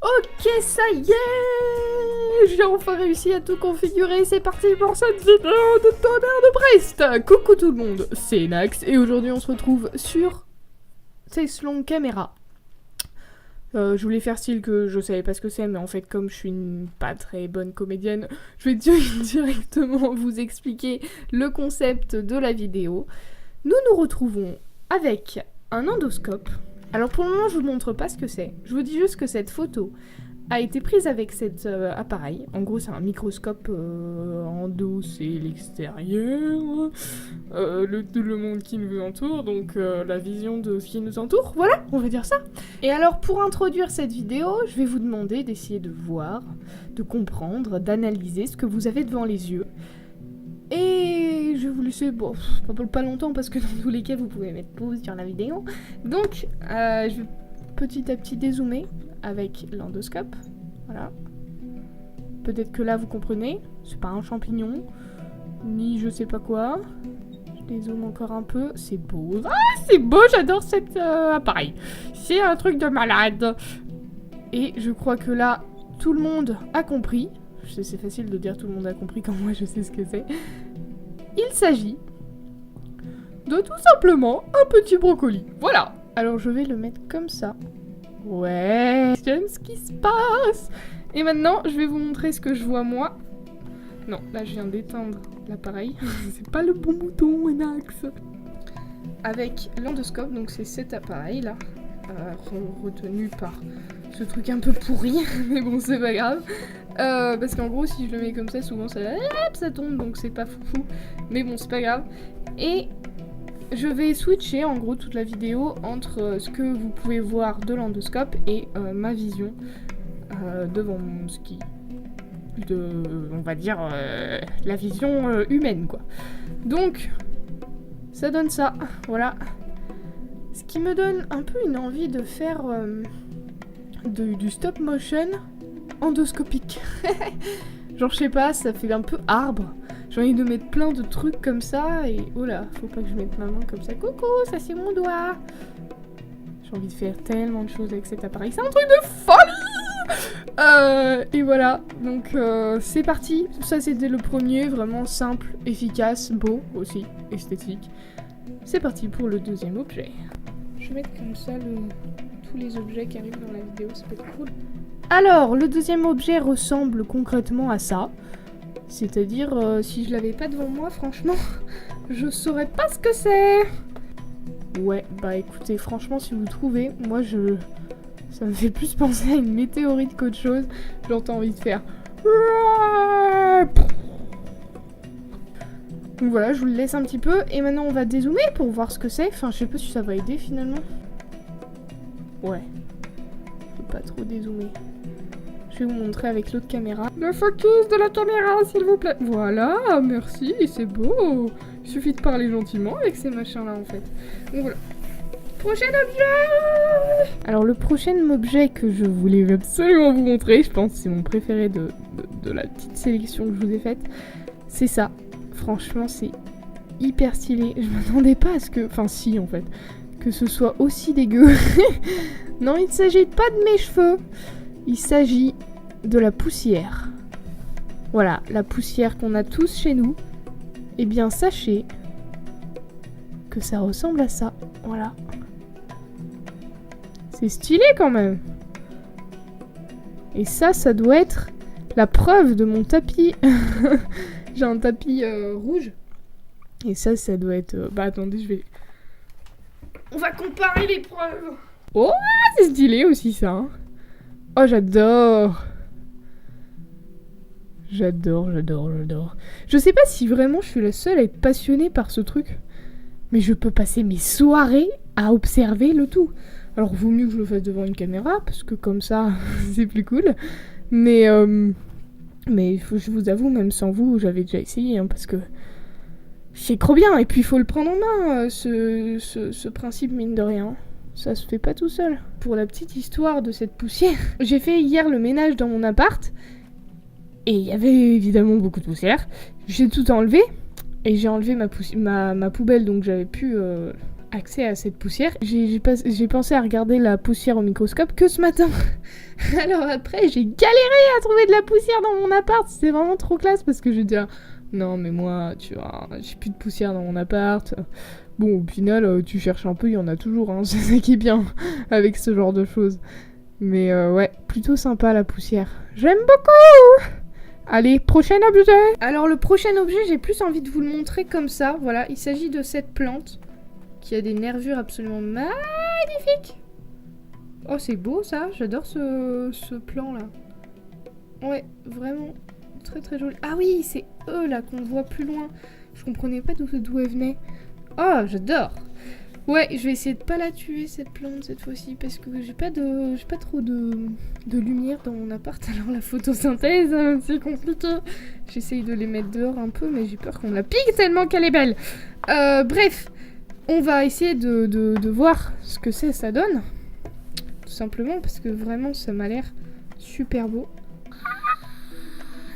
Ok, ça y est, j'ai enfin réussi à tout configurer, c'est parti pour cette vidéo de Tonnerre de Brest. Coucou tout le monde, c'est Nax et aujourd'hui on se retrouve sur Teslong Caméra. Je voulais faire style que je savais pas ce que c'est, mais en fait comme je suis une pas très bonne comédienne, je vais directement vous expliquer le concept de la vidéo. Nous nous retrouvons avec un endoscope. Alors pour le moment je vous montre pas ce que c'est, je vous dis juste que cette photo a été prise avec cet appareil. En gros c'est un microscope endo, c'est l'extérieur, le monde qui nous entoure, donc la vision de ce qui nous entoure, voilà, on va dire ça. Et alors pour introduire cette vidéo, je vais vous demander d'essayer de voir, de comprendre, d'analyser ce que vous avez devant les yeux. Et je vais vous laisser, bon, pas longtemps parce que dans tous les cas vous pouvez mettre pause sur la vidéo. Donc je vais petit à petit dézoomer avec l'endoscope, voilà. Peut-être que là vous comprenez, c'est pas un champignon, ni je sais pas quoi. Je dézoome encore un peu, c'est beau. Ah c'est beau, j'adore cet appareil. C'est un truc de malade. Et je crois que là, tout le monde a compris. C'est facile de dire tout le monde a compris quand moi je sais ce que c'est. Il s'agit de tout simplement un petit brocoli. Voilà. Alors je vais le mettre comme ça. Ouais, j'aime ce qui se passe. Et maintenant, je vais vous montrer ce que je vois moi. Non, là je viens d'éteindre l'appareil. C'est pas le bon bouton, Nax. Avec l'endoscope, donc c'est cet appareil là, retenu par ce truc un peu pourri, mais bon c'est pas grave. Parce qu'en gros si je le mets comme ça, souvent ça tombe, donc c'est pas foufou. Mais bon c'est pas grave. Et je vais switcher en gros toute la vidéo entre ce que vous pouvez voir de l'endoscope et ma vision devant mon ski. On va dire la vision humaine quoi. Donc ça donne ça, voilà. Ce qui me donne un peu une envie de faire du stop motion endoscopique. Genre je sais pas, ça fait un peu arbre. J'ai envie de mettre plein de trucs comme ça et oh là, faut pas que je mette ma main comme ça. Coucou, ça c'est mon doigt. J'ai envie de faire tellement de choses avec cet appareil, c'est un truc de folie. Et voilà, donc c'est parti. Ça c'était le premier, vraiment simple, efficace, beau aussi, esthétique. C'est parti pour le deuxième objet. Je vais mettre comme ça tous les objets qui arrivent dans la vidéo, ça peut être cool. Alors, le deuxième objet ressemble concrètement à ça. C'est-à-dire, si je l'avais pas devant moi, franchement, je saurais pas ce que c'est. Ouais, bah écoutez, franchement, si vous trouvez, moi ça me fait plus penser à une météorite qu'autre chose. J'entends envie de faire... Donc voilà, je vous le laisse un petit peu. Et maintenant, on va dézoomer pour voir ce que c'est. Enfin, je sais pas si ça va aider, finalement. Ouais. Je peux pas trop dézoomer. Je vais vous montrer avec l'autre caméra. Le focus de la caméra, s'il vous plaît. Voilà, merci, c'est beau. Il suffit de parler gentiment avec ces machins-là, en fait. Donc voilà. Prochain objet. Alors, le prochain objet que je voulais absolument vous montrer, je pense que c'est mon préféré de la petite sélection que je vous ai faite, c'est ça. Franchement, c'est hyper stylé. Je m'attendais pas à ce que... Enfin, si, en fait. Que ce soit aussi dégueu. Non, il ne s'agit pas de mes cheveux. Il s'agit de la poussière. Voilà, la poussière qu'on a tous chez nous. Eh bien, sachez que ça ressemble à ça. Voilà. C'est stylé quand même. Et ça doit être la preuve de mon tapis. J'ai un tapis rouge. Et ça doit être... Bah attendez, je vais... On va comparer les preuves. Oh, c'est stylé aussi ça. Hein. Oh, j'adore. J'adore. Je sais pas si vraiment je suis la seule à être passionnée par ce truc. Mais je peux passer mes soirées à observer le tout. Alors, vaut mieux que je le fasse devant une caméra, parce que comme ça, c'est plus cool. Mais je vous avoue, même sans vous, j'avais déjà essayé, hein, parce que c'est trop bien. Et puis il faut le prendre en main, ce principe, mine de rien. Ça se fait pas tout seul. Pour la petite histoire de cette poussière, j'ai fait hier le ménage dans mon appart. Et il y avait évidemment beaucoup de poussière. J'ai tout enlevé. Et j'ai enlevé ma poubelle, donc j'avais pu accès à cette poussière. J'ai pensé à regarder la poussière au microscope que ce matin. Alors après, j'ai galéré à trouver de la poussière dans mon appart. C'était vraiment trop classe parce que j'ai dit non mais moi, tu vois, j'ai plus de poussière dans mon appart. Bon, au final, tu cherches un peu, il y en a toujours, hein. C'est ça qui est bien avec ce genre de choses. Mais ouais, plutôt sympa la poussière. J'aime beaucoup. Allez, prochain objet. Alors le prochain objet, j'ai plus envie de vous le montrer comme ça. Voilà, il s'agit de cette plante qui a des nervures absolument magnifiques. Oh, c'est beau ça, j'adore ce plan là. Ouais, vraiment très très joli. Ah oui, c'est eux là qu'on voit plus loin. Je comprenais pas d'où elle venait. Oh, j'adore. Ouais, je vais essayer de pas la tuer cette plante cette fois-ci parce que j'ai pas trop de lumière dans mon appart. Alors la photosynthèse, c'est compliqué. J'essaye de les mettre dehors un peu, mais j'ai peur qu'on la pique tellement qu'elle est belle. Bref, on va essayer de voir ce que ça donne. Tout simplement parce que vraiment ça m'a l'air super beau.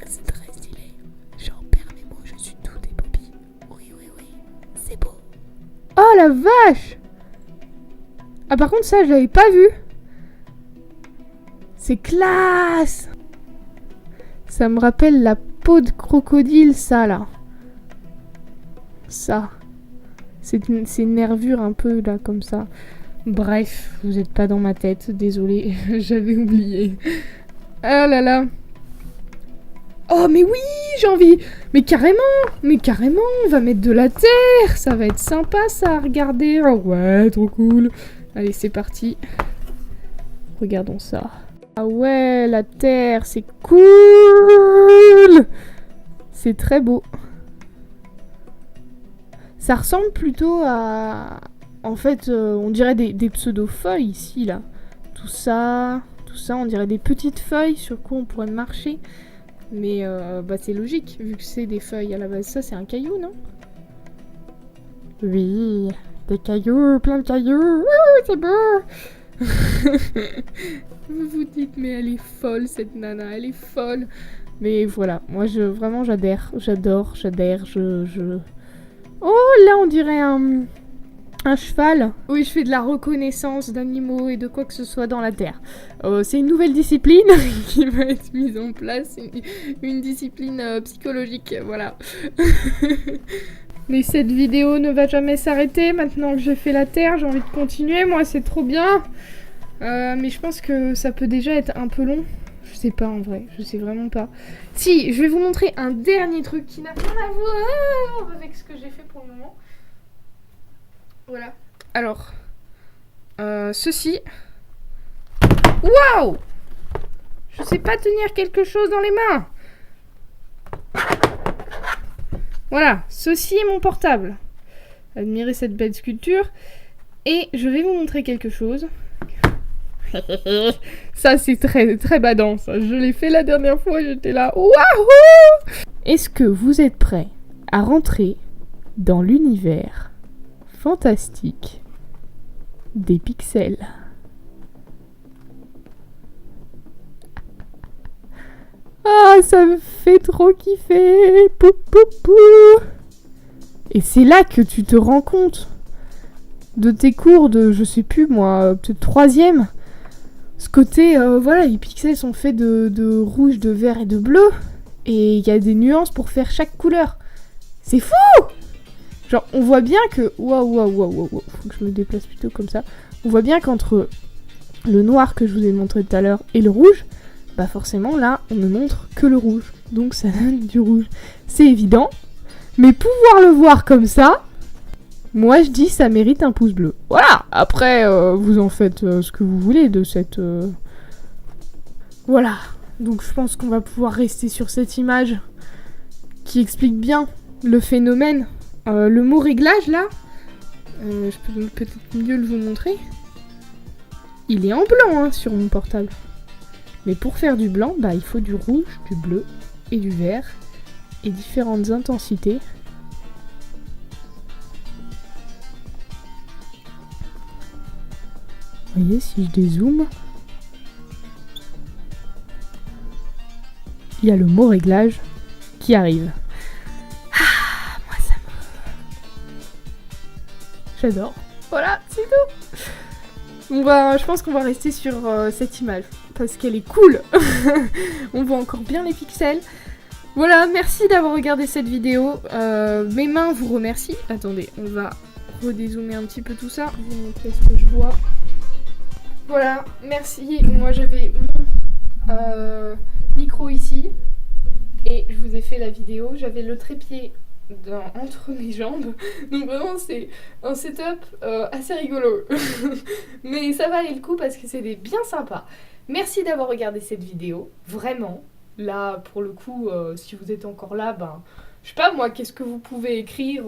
C'est très stylé. J'en perds mes mots, je suis tout ébobie. Oui, c'est beau. Oh la vache! Ah par contre ça je l'avais pas vu. C'est classe! Ça me rappelle la peau de crocodile ça là. Ça. C'est une nervure un peu là comme ça. Bref, vous êtes pas dans ma tête, désolée, j'avais oublié. Ah là là. Oh mais oui, j'ai envie. Mais carrément, on va mettre de la terre. Ça va être sympa ça à regarder. Oh ouais, trop cool. Allez, c'est parti. Regardons ça. Ah ouais, la terre, c'est cool. C'est très beau. Ça ressemble plutôt à... En fait, on dirait des pseudo-feuilles ici, là. Tout ça, on dirait des petites feuilles sur quoi on pourrait marcher. Mais bah c'est logique, vu que c'est des feuilles à la base. Ça, c'est un caillou, non? Oui, des cailloux, plein de cailloux. C'est beau. Vous vous dites, mais elle est folle, cette nana, elle est folle. Mais voilà, moi, vraiment, j'adhère. Oh, là, on dirait un cheval. Oui, je fais de la reconnaissance d'animaux et de quoi que ce soit dans la terre. C'est une nouvelle discipline qui va être mise en place, une discipline psychologique, voilà. Mais cette vidéo ne va jamais s'arrêter. Maintenant que j'ai fait la terre, j'ai envie de continuer. Moi, c'est trop bien. Mais je pense que ça peut déjà être un peu long. Je sais pas en vrai, je sais vraiment pas. Si, je vais vous montrer un dernier truc qui n'a rien à voir avec ce que j'ai fait pour le moment. Voilà. Alors, ceci. Waouh! Je sais pas tenir quelque chose dans les mains. Voilà, ceci est mon portable. Admirez cette belle sculpture. Et je vais vous montrer quelque chose. Ça, c'est très, très badant, ça. Je l'ai fait la dernière fois, j'étais là. Waouh! Est-ce que vous êtes prêts à rentrer dans l'univers fantastique des pixels? Ah, ça me fait trop kiffer. Pou, pou, pou. Et c'est là que tu te rends compte de tes cours de, je sais plus moi, peut-être 3e. Ce côté, voilà, les pixels sont faits de rouge, de vert et de bleu. Et il y a des nuances pour faire chaque couleur. C'est fou! Genre, on voit bien que... Waouh. Faut que je me déplace plutôt comme ça. On voit bien qu'entre le noir que je vous ai montré tout à l'heure et le rouge, bah forcément, là, on ne montre que le rouge. Donc ça donne du rouge. C'est évident. Mais pouvoir le voir comme ça, moi je dis ça mérite un pouce bleu. Voilà. Après, vous en faites ce que vous voulez de cette... Voilà. Donc je pense qu'on va pouvoir rester sur cette image qui explique bien le phénomène. Le mot réglage là, je peux peut-être mieux le vous montrer. Il est en blanc hein, sur mon portable. Mais pour faire du blanc, bah, il faut du rouge, du bleu et du vert et différentes intensités. Vous voyez, si je dézoome, il y a le mot réglage qui arrive. Ah, moi ça me... J'adore. Voilà, c'est tout. Je pense qu'on va rester sur cette image, parce qu'elle est cool. On voit encore bien les pixels. Voilà, merci d'avoir regardé cette vidéo. Mes mains vous remercient. Attendez, on va redézoomer un petit peu tout ça. Je vais vous montrer ce que je vois. Voilà, merci. Moi j'avais mon micro ici. Et je vous ai fait la vidéo. J'avais le trépied entre mes jambes. Donc vraiment c'est un setup assez rigolo. Mais ça valait le coup parce que c'était bien sympa. Merci d'avoir regardé cette vidéo. Vraiment. Là pour le coup si vous êtes encore là, ben je sais pas moi, qu'est-ce que vous pouvez écrire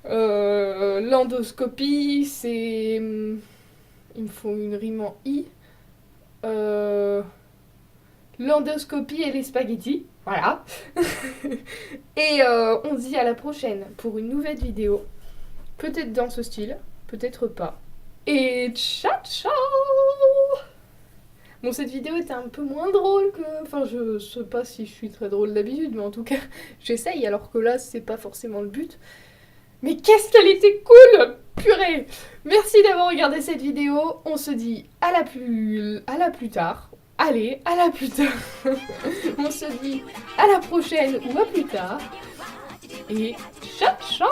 l'endoscopie, c'est... Il me faut une rime en i. L'endoscopie et les spaghettis. Voilà. Et on se dit à la prochaine pour une nouvelle vidéo. Peut-être dans ce style, peut-être pas. Et ciao ciao. Bon, cette vidéo était un peu moins drôle que... Enfin, je sais pas si je suis très drôle d'habitude, mais en tout cas, j'essaye, alors que là, c'est pas forcément le but. Mais qu'est-ce qu'elle était cool! Purée! Merci d'avoir regardé cette vidéo. On se dit à la plus tard. Allez, à la plus tard. On se dit à la prochaine ou à plus tard. Et ciao ciao!